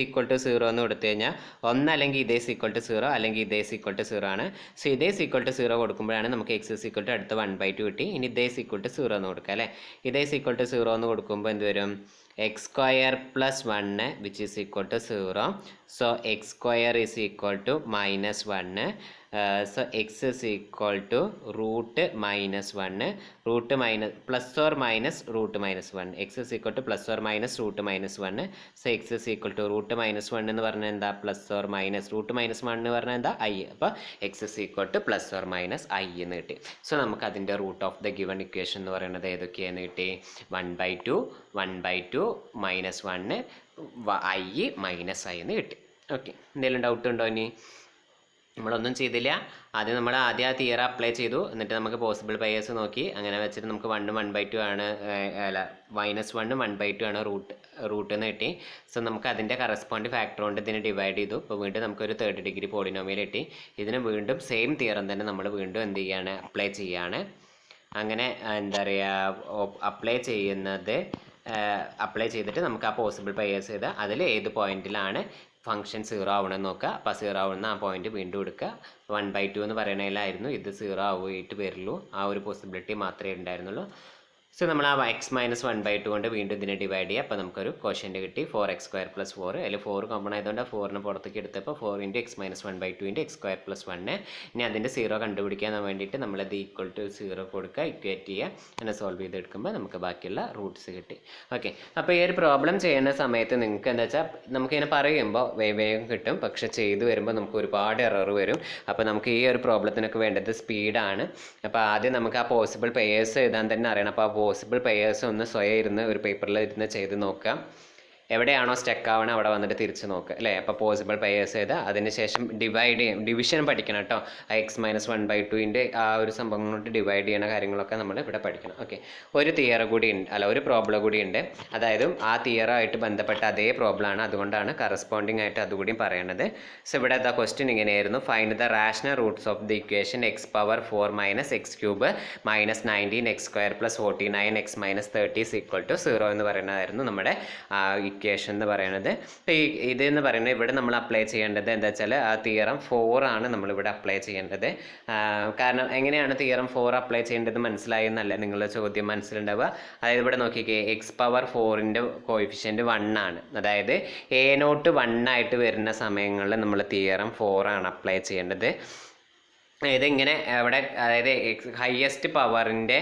[SPEAKER 1] 0 എന്ന് കൊടുത്തു കഴിഞ്ഞാൽ ഒന്നല്ലെങ്കിൽ ഇതേ = 0 അല്ലെങ്കിൽ ഇതേ = 0 ആണ്. സോ ഇതേ = 0 കൊടുക്കുമ്പോഴാണ് നമുക്ക് x = അടുത്ത 1/2 കിട്ടി. ഇനി ഇതേ = 0 എന്ന് കൊടുക്കുക അല്ലേ. ഇതേ = 0 എന്ന് കൊടുക്കുമ്പോൾ എന്ത് വരും? x² + 1 which is equal to 0. So x² is equal to -1. So x is equal to √-1, ±√-1. X is equal to ±√-1. So x is equal to √-1 എന്ന് പറഞ്ഞാൽ എന്താ? ±√-1 എന്ന് പറഞ്ഞാൽ എന്താ? I. അപ്പോൾ x is equal to ±i എന്ന് കിട്ടി. സോ നമുക്ക് അതിൻ്റെ root of the given equation എന്ന് പറയുന്നത് ഏതൊക്കെയാണെന്ന് കിട്ടി? 1/2, 1/2, -1, i -i എന്ന് കിട്ടി. ഓക്കെ, എന്തെങ്കിലും ഡൗട്ട് ഉണ്ടോ? ഇനി നമ്മളൊന്നും ചെയ്തില്ല. ആദ്യം ആ തിയറി അപ്ലൈ ചെയ്തു, എന്നിട്ട് നമുക്ക് പോസിബിൾ പെയേഴ്സ് നോക്കി. അങ്ങനെ വെച്ചിട്ട് നമുക്ക് 1 1/2 ആണ്, അല്ല -1 1/2 ആണ് റൂട്ട് എന്ന് കിട്ടി. സോ നമുക്ക് അതിൻ്റെ കറസ്പോണ്ടിങ് ഫാക്ടർ കൊണ്ട് ഇതിനെ ഡിവൈഡ് ചെയ്തു. ഇപ്പോൾ വീണ്ടും നമുക്കൊരു 30 ഡിഗ്രി പോളിനോമിയൽ കിട്ടി. ഇതിന് വീണ്ടും സെയിം തിയറം തന്നെ നമ്മൾ വീണ്ടും എന്ത് ചെയ്യാണ്? അപ്ലൈ ചെയ്യാണ്. അങ്ങനെ എന്താ പറയുക, അപ്ലൈ ചെയ്തിട്ട് നമുക്ക് ആ പോസിബിൾ പെയേഴ്സ് ചെയ്താൽ അതിൽ ഏത് പോയിന്റിലാണ് ഫംഗ്ഷൻ 0 ആവണമെന്ന് നോക്കുക. അപ്പോൾ 0 ആവുന്ന ആ പോയിന്റ് വീണ്ടും എടുക്കുക. 1/2 എന്ന് പറയണതിലായിരുന്നു ഇത് 0 ആവുകയായിട്ട് വരുള്ളൂ. ആ ഒരു പോസിബിലിറ്റി മാത്രമേ ഉണ്ടായിരുന്നുള്ളൂ. സോ നമ്മൾ ആ x-1/2 കൊണ്ട് വീണ്ടും ഇതിനെ ഡിവൈഡ് ചെയ്യുക. അപ്പോൾ നമുക്കൊരു ക്വഷ്യൻ്റ് കിട്ടി 4x² + 4. അതിൽ 4 കോമൺ ആയതുകൊണ്ട് 4നെ പുറത്തേക്ക് എടുത്തപ്പോൾ 4 × x-1/2 × x² + 1. ഇനി അതിൻ്റെ 0 കണ്ടുപിടിക്കാൻ വേണ്ടിയിട്ട് നമ്മളത് =0 കൊടുക്കുക, ഇക്വേറ്റ് ചെയ്യുക. അങ്ങനെ സോൾവ് ചെയ്തെടുക്കുമ്പോൾ നമുക്ക് ബാക്കിയുള്ള റൂട്ട്സ് കിട്ടി. ഓക്കെ, അപ്പോൾ ഈ ഒരു പ്രോബ്ലം ചെയ്യുന്ന സമയത്ത് നിങ്ങൾക്ക് എന്താ വെച്ചാൽ നമുക്കിങ്ങനെ പറയുമ്പോൾ വേഗം കിട്ടും, പക്ഷെ ചെയ്ത് വരുമ്പോൾ നമുക്ക് ഒരുപാട് എറർ വരും. അപ്പോൾ നമുക്ക് ഈ ഒരു പ്രോബ്ലത്തിനൊക്കെ വേണ്ടത് സ്പീഡാണ്. അപ്പോൾ ആദ്യം നമുക്ക് ആ പോസിബിൾ പെയേഴ്സ് എഴുതാൻ തന്നെ അറിയണം. അപ്പോൾ ആ പോസിബിൾ പെയേഴ്സ് ഒന്ന് സ്വയം ഇരുന്ന് ഒരു പേപ്പറിൽ ഇരുന്ന് ചെയ്ത് നോക്കാം. എവിടെയാണോ സ്റ്റക്ക് ആവണം അവിടെ വന്നിട്ട് തിരിച്ച് നോക്കുക അല്ലേ. അപ്പോൾ പോസിബിൾ പെയേഴ്സ് ചെയ്ത് അതിന് ശേഷം ഡിവൈഡ് ചെയ്യും, ഡിവിഷൻ പഠിക്കണം കേട്ടോ. x-1/2 ആ ഒരു സംഭവം കൊണ്ട് ഡിവൈഡ് ചെയ്യണ കാര്യങ്ങളൊക്കെ നമ്മൾ ഇവിടെ പഠിക്കണം. ഓക്കെ, ഒരു തിയറി കൂടി ഉണ്ട്, അല്ല ഒരു പ്രോബ്ലം കൂടി ഉണ്ട്. അതായത് ആ തിയറായിട്ട് ബന്ധപ്പെട്ട അതേ പ്രോബ്ലം ആണ്, അതുകൊണ്ടാണ് കറസ്പോണ്ടിങ് ആയിട്ട് അതുകൂടി പറയണത്. സോ ഇവിടെ ക്വസ്റ്റ്യൻ ഇങ്ങനെയായിരുന്നു, find the rational roots of the equation x⁴ - x³ - 19x² + 49x - 30 = 0 എന്ന് പറയുന്നതായിരുന്നു നമ്മുടെ ഇക്വേഷൻ എന്ന് പറയുന്നത്. അപ്പോൾ ഇതെന്ന് പറയുന്നത് ഇവിടെ നമ്മൾ അപ്ലൈ ചെയ്യേണ്ടത് എന്താ വെച്ചാൽ ആ തിയറം 4 ആണ് നമ്മളിവിടെ അപ്ലൈ ചെയ്യേണ്ടത്. കാരണം എങ്ങനെയാണ് തിയറം 4 അപ്ലൈ ചെയ്യേണ്ടത് മനസ്സിലായി എന്നല്ല നിങ്ങളുടെ ചോദ്യം മനസ്സിലുണ്ടാവുക. അതായത് ഇവിടെ നോക്കിക്കേ, x⁴ കോയിഫിഷ്യൻറ്റ് 1 ആണ്. അതായത് a0 1 ആയിട്ട് വരുന്ന സമയങ്ങളിൽ നമ്മൾ തിയറം 4 ആണ് അപ്ലൈ ചെയ്യേണ്ടത്. ഇതിങ്ങനെ അവിടെ അതായത് ഹയസ്റ്റ് പവറിൻ്റെ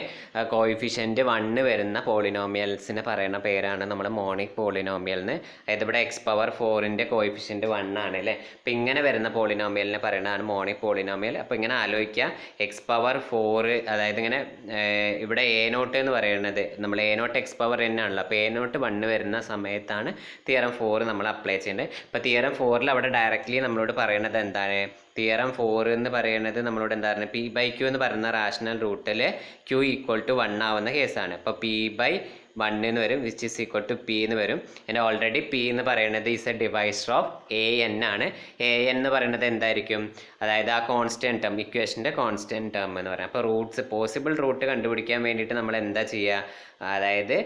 [SPEAKER 1] കോയിഫിഷ്യൻറ്റ് 1 വരുന്ന പോളിനോമിയൽസിന് പറയുന്ന പേരാണ് നമ്മൾ മോണിക് പോളിനോമിയൽ എന്ന്. അതായത് ഇവിടെ x⁴ കോയിഫിഷ്യൻറ്റ് 1 ആണ് അല്ലേ. അപ്പോൾ ഇങ്ങനെ വരുന്ന പോളിനോമിയലിനെ പറയുന്നതാണ് മോണിക് പോളിനോമിയൽ. അപ്പോൾ ഇങ്ങനെ ആലോചിക്കുക, x⁴ അതായത് ഇങ്ങനെ ഇവിടെ a0 എന്ന് പറയുന്നത് നമ്മൾ a0 x⁴n ആണല്ലോ. അപ്പോൾ a0 1 വരുന്ന സമയത്താണ് തിയറം 4 നമ്മൾ അപ്ലൈ ചെയ്യേണ്ടത്. അപ്പോൾ തിയറം 4 അവിടെ ഡയറക്റ്റ്ലി നമ്മളോട് പറയുന്നത് എന്താണ്, തിയറം 4 എന്ന് പറയുന്നത് നമ്മളോട് എന്താ പറയുക, p/q എന്ന് പറയുന്ന റാഷണൽ റൂട്ടിൽ q = 1 ആവുന്ന കേസാണ്. അപ്പോൾ p/1 എന്ന് വരും, which is equal to p എന്ന് വരും. എൻ്റെ ഓൾറെഡി p എന്ന് പറയുന്നത് is a divisor of an ആണ്. an എന്ന് പറയുന്നത് എന്തായിരിക്കും, അതായത് ആ കോൺസ്റ്റൻറ്റ് ടേം, ഇക്വേഷൻ്റെ കോൺസ്റ്റൻറ്റ് ടേം എന്ന് പറയാം. അപ്പോൾ റൂട്ട്സ് പോസിബിൾ റൂട്ട് കണ്ടുപിടിക്കാൻ വേണ്ടിയിട്ട് നമ്മൾ എന്താ ചെയ്യുക, അതായത്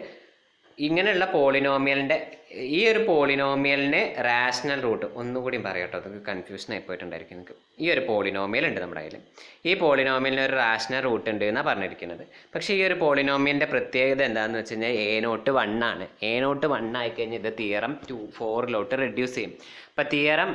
[SPEAKER 1] ഇങ്ങനെയുള്ള പോളിനോമിയലിൻ്റെ ഈ ഒരു പോളിനോമിയലിന് റാഷണൽ റൂട്ട് ഒന്നുകൂടി പറയാം കേട്ടോ, അതൊക്കെ കൺഫ്യൂഷൻ ആയിപ്പോയിട്ടുണ്ടായിരിക്കും നിങ്ങൾക്ക്. ഈ ഒരു പോളിനോമിയൽ ഉണ്ട് നമ്മുടെ കയ്യിൽ, ഈ പോളിനോമിയലിന് ഒരു റാഷണൽ റൂട്ട് ഉണ്ട് എന്നാണ് പറഞ്ഞിരിക്കുന്നത്. പക്ഷേ ഈ ഒരു പോളിനോമിയലിൻ്റെ പ്രത്യേകത എന്താണെന്ന് വെച്ച് കഴിഞ്ഞാൽ a0 1 ആണ്. a0 1 ആയിക്കഴിഞ്ഞാൽ ഇത് തിയറം 4 റെഡ്യൂസ് ചെയ്യും. അപ്പോൾ തിയറം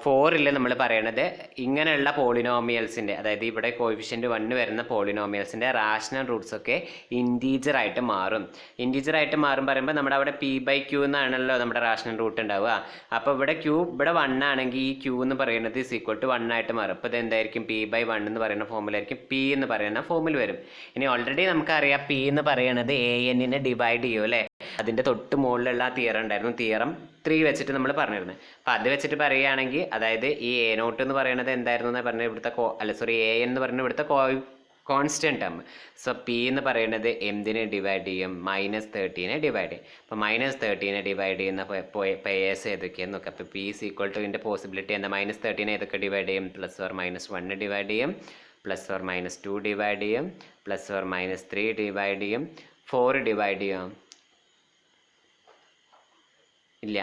[SPEAKER 1] 4 നമ്മൾ പറയണത് ഇങ്ങനെയുള്ള പോളിനോമിയൽസിൻ്റെ, അതായത് ഇവിടെ കോയിഫിഷ്യൻറ്റ് 1 വരുന്ന പോളിനോമിയൽസിൻ്റെ റാഷണൽ റൂട്ട്സ് ഒക്കെ ഇൻറ്റീജറായിട്ട് മാറും. ഇൻറ്റീജറായിട്ട് മാറും പറയുമ്പോൾ നമ്മുടെ അവിടെ p/q എന്നാണല്ലോ നമ്മുടെ റാഷണൽ റൂട്ട് ഉണ്ടാവുക. അപ്പോൾ ഇവിടെ ഇവിടെ 1 ആണെങ്കിൽ ഈ q എന്ന് പറയുന്നത് = 1 ആയിട്ട് മാറും. അപ്പോൾ ഇത് എന്തായിരിക്കും, p/1 എന്ന് പറയുന്ന ഫോമിലായിരിക്കും, p എന്ന് പറയുന്ന ഫോമിൽ വരും. ഇനി ഓൾറെഡി നമുക്കറിയാം p എന്ന് പറയുന്നത് an ഡിവൈഡ് ചെയ്യും അല്ലേ. അതിൻ്റെ തൊട്ട് മുകളിലുള്ള ആ തിയറം ഉണ്ടായിരുന്നു, തിയറം 3 വെച്ചിട്ട് നമ്മൾ പറഞ്ഞിരുന്നത്. അപ്പോൾ അത് വെച്ചിട്ട് പറയുകയാണെങ്കിൽ അതായത് ഈ a0 എന്ന് പറയുന്നത് എന്തായിരുന്നു എന്ന് പറഞ്ഞാൽ ഇവിടുത്തെ an എന്ന് പറയുന്നത് ഇവിടുത്തെ കോൺസ്റ്റൻറ്റ് ടേം. സോ p എന്ന് പറയുന്നത് എന്തിനെ ഡിവൈഡ് ചെയ്യും, -30 ഡിവൈഡ് ചെയ്യും. അപ്പോൾ -30 ഡിവൈഡ് ചെയ്യുന്ന പെയേഴ്സ് ഏതൊക്കെയാന്ന് നോക്കാം. അപ്പോൾ p = ഇതിൻ്റെ പോസിബിലിറ്റി എന്താ, -30 ഏതൊക്കെ ഡിവൈഡ് ചെയ്യും, +or-1 ഡിവൈഡ് ചെയ്യും, +or-2 ഡിവൈഡ് ചെയ്യും, +or-3 ഡിവൈഡ് ചെയ്യും, 4 ഡിവൈഡ് ചെയ്യും ഇല്ല,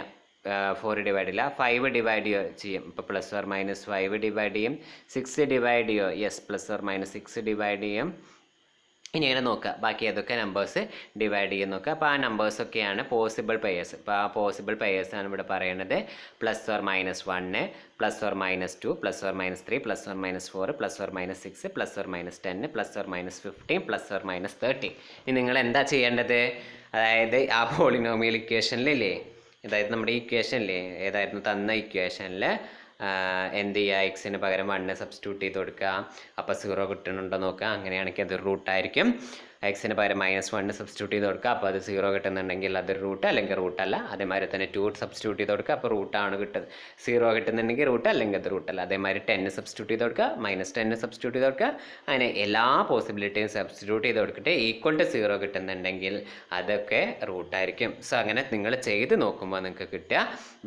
[SPEAKER 1] 4 ഡിവൈഡ് ഇല്ല, 5 ഡിവൈഡ് ചെയ്യും. ഇപ്പോൾ +or-5 ഡിവൈഡ് ചെയ്യും, 6 ഡിവൈഡ് ചെയ്യോ, യെസ്, +or-6 ഡിവൈഡ് ചെയ്യും. ഇനി അങ്ങനെ നോക്കുക ബാക്കി ഏതൊക്കെ നമ്പേഴ്സ് ഡിവൈഡ് ചെയ്യാൻ നോക്കുക. അപ്പോൾ ആ നമ്പേഴ്സൊക്കെയാണ് പോസിബിൾ പെയേഴ്സ്. അപ്പോൾ ആ പോസിബിൾ പെയേഴ്സാണ് ഇവിടെ പറയുന്നത്, +or-1, +or-2, +or-3, +or-4, +or-6, +or-10, +or-15, +or-30. ഇനി നിങ്ങൾ എന്താ ചെയ്യേണ്ടത്, അതായത് ആ പോളിനോമിയൽ ഇക്വേഷനിലില്ലേ, അതായത് നമ്മുടെ ഇക്വേഷനില്ലേ ഏതായിരുന്നു തന്ന ഇക്വേഷനിൽ എന്ത് ചെയ്യുക, എക്സിന് പകരം 1 സബ്സ്റ്റിറ്റ്യൂട്ട് ചെയ്ത് കൊടുക്കുക. അപ്പോൾ 0 കിട്ടുന്നുണ്ടോ നോക്കുക. അങ്ങനെയാണെങ്കിൽ അതൊരു റൂട്ടായിരിക്കും. എക്സിന് പകരം -1 സബ്സ്റ്റിറ്റ്യൂട്ട് ചെയ്ത് കൊടുക്കുക. അപ്പോൾ അത് 0 കിട്ടുന്നുണ്ടെങ്കിൽ അതൊരു റൂട്ട്, അല്ലെങ്കിൽ റൂട്ടല്ല. അതേമാതിരി തന്നെ 2 സബ്സ്റ്റിറ്റ്യൂട്ട് ചെയ്ത് കൊടുക്കുക. അപ്പോൾ റൂട്ടാണ് കിട്ടുന്നത്. 0 കിട്ടുന്നുണ്ടെങ്കിൽ റൂട്ട്, അല്ലെങ്കിൽ അത് റൂട്ടല്ല. അതേമാതിരി 10 സബ്സ്റ്റിറ്റ്യൂട്ട് ചെയ്ത് കൊടുക്കുക, -10 സബ്സ്റ്റിറ്റ്യൂട്ട് ചെയ്ത് കൊടുക്കുക. അങ്ങനെ എല്ലാ പോസിബിലിറ്റിയും സബ്സ്റ്റിറ്റ്യൂട്ട് ചെയ്ത് കൊടുത്തിട്ട് =0 കിട്ടുന്നുണ്ടെങ്കിൽ അതൊക്കെ റൂട്ടായിരിക്കും. സോ അങ്ങനെ നിങ്ങൾ ചെയ്ത് നോക്കുമ്പോൾ നിങ്ങൾക്ക് കിട്ടുക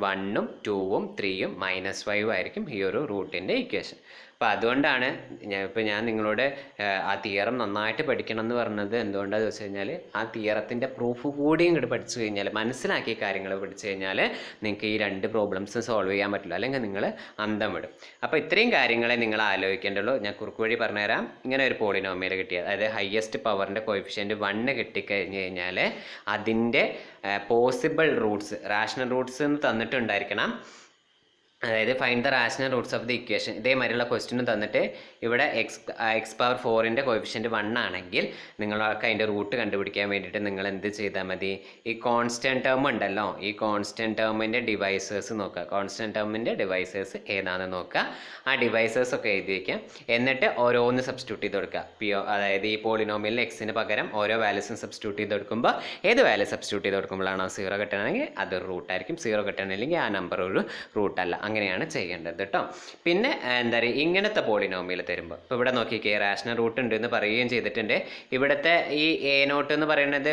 [SPEAKER 1] 1ഉം 2ഉം 3ഉം -5 ആയിരിക്കും ഈ ഒരു റൂട്ടിൻ്റെ ഇക്വേഷൻ. അപ്പോൾ അതുകൊണ്ടാണ് ഞാൻ നിങ്ങളോട് ആ തിയറം നന്നായിട്ട് പഠിക്കണം എന്ന് പറഞ്ഞത്. എന്തുകൊണ്ടാണെന്ന് വെച്ച് കഴിഞ്ഞാൽ ആ തിയറത്തിൻ്റെ പ്രൂഫ് കൂടിയും ഇങ്ങോട്ട് പഠിച്ചു കഴിഞ്ഞാൽ, മനസ്സിലാക്കിയ കാര്യങ്ങൾ പഠിച്ചു കഴിഞ്ഞാൽ നിങ്ങൾക്ക് ഈ 2 പ്രോബ്ലംസ് സോൾവ് ചെയ്യാൻ പറ്റില്ല, അല്ലെങ്കിൽ നിങ്ങൾ അന്തം വിടും. അപ്പോൾ ഇത്രയും കാര്യങ്ങളെ നിങ്ങൾ ആലോചിക്കേണ്ടുള്ളൂ. ഞാൻ കുറുക്ക് വഴി പറഞ്ഞുതരാം. ഇങ്ങനെ ഒരു പോളിനോമിയൽ കിട്ടിയത്, അതായത് ഹയസ്റ്റ് പവറിൻ്റെ കോയിഫിഷ്യൻറ്റ് 1 കിട്ടിക്കഴിഞ്ഞ് കഴിഞ്ഞാൽ അതിൻ്റെ പോസിബിൾ റൂട്ട്സ്, റാഷണൽ റൂട്ട്സ് എന്ന് തന്നിട്ടുണ്ടായിരിക്കണം. അതായത് find the rational roots of the equation. ഇതേമാതിരിയുള്ള ക്വസ്റ്റ്യനും തന്നിട്ട് ഇവിടെ എക്സ് പവർ 4ൻ്റെ കോഎഫിഷ്യൻറ്റ് 1 ആണെങ്കിൽ നിങ്ങൾക്ക് അതിൻ്റെ റൂട്ട് കണ്ടുപിടിക്കാൻ വേണ്ടിയിട്ട് നിങ്ങൾ എന്ത് ചെയ്താൽ മതി, ഈ കോൺസ്റ്റൻറ്റ് ടേം ഉണ്ടല്ലോ, ഈ കോൺസ്റ്റൻറ്റ് ടേമിൻ്റെ ഡിവൈസേഴ്സ് നോക്കുക. കോൺസ്റ്റൻറ്റ് ടേമിൻ്റെ ഡിവൈസേഴ്സ് ഏതാണെന്ന് നോക്കുക. ആ ഡിവൈസേഴ്സ് ഒക്കെ എഴുതി വയ്ക്കുക. എന്നിട്ട് ഓരോന്ന് സബ്സ്റ്റിറ്റ്യൂട്ട് ചെയ്ത് കൊടുക്കുക. അതായത് ഈ പോളിനോമിയലിൽ എക്സിന് പകരം ഓരോ വാല്യൂസും സബ്സ്റ്റിറ്റ്യൂട്ട് ചെയ്ത് കൊടുക്കുമ്പോൾ ഏത് വാല്യൂ സബ്സ്റ്റിറ്റ്യൂട്ട് ചെയ്ത് കൊടുക്കുമ്പോഴാണോ 0 കിട്ടണമെങ്കിൽ അതൊരു റൂട്ടായിരിക്കും, 0 കിട്ടണമെങ്കിൽ ആ നമ്പർ ഒരു റൂട്ടല്ല. അങ്ങനെയാണ് ചെയ്യേണ്ടത് കേട്ടോ. പിന്നെ എന്താ പറയുക, ഇങ്ങനത്തെ പോളിനോമിയൽ തരുമ്പോൾ ഇപ്പോൾ ഇവിടെ നോക്കിക്കേ, റാഷണൽ റൂട്ട് ഉണ്ട് എന്ന് പറയുകയും ചെയ്തിട്ടുണ്ട്. ഇവിടുത്തെ ഈ A0 എന്ന് പറയുന്നത്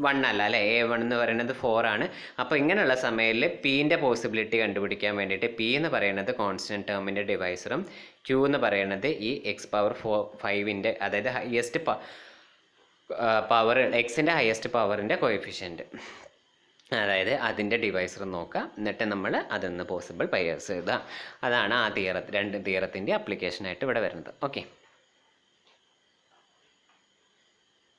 [SPEAKER 1] 1 അല്ല അല്ലേ, A1 എന്ന് പറയുന്നത് 4 ആണ്. അപ്പോൾ ഇങ്ങനെയുള്ള സമയത്തിൽ പീൻ്റെ പോസിബിലിറ്റി കണ്ടുപിടിക്കാൻ വേണ്ടിയിട്ട് പി എന്ന് പറയുന്നത് കോൺസ്റ്റൻറ്റ് ടേമിൻ്റെ ഡിവൈസറും ക്യൂ എന്ന് പറയുന്നത് ഈ എക്സ് പവർ 5ൻ്റെ അതായത് ഹയസ്റ്റ് പവർ എക്സിൻ്റെ ഹയസ്റ്റ് പവറിൻ്റെ കോഎഫിഷ്യൻറ്റ്, അതായത് അതിൻ്റെ ഡിവൈസർ നോക്കുക. എന്നിട്ട് നമ്മൾ അതിൽ നിന്ന് പോസിബിൾ പെയേഴ്സ് എഴുതുക. അതാണ് ആ രണ്ട് തിയറത്തിൻ്റെ അപ്ലിക്കേഷനായിട്ട് ഇവിടെ വരുന്നത്. ഓക്കെ.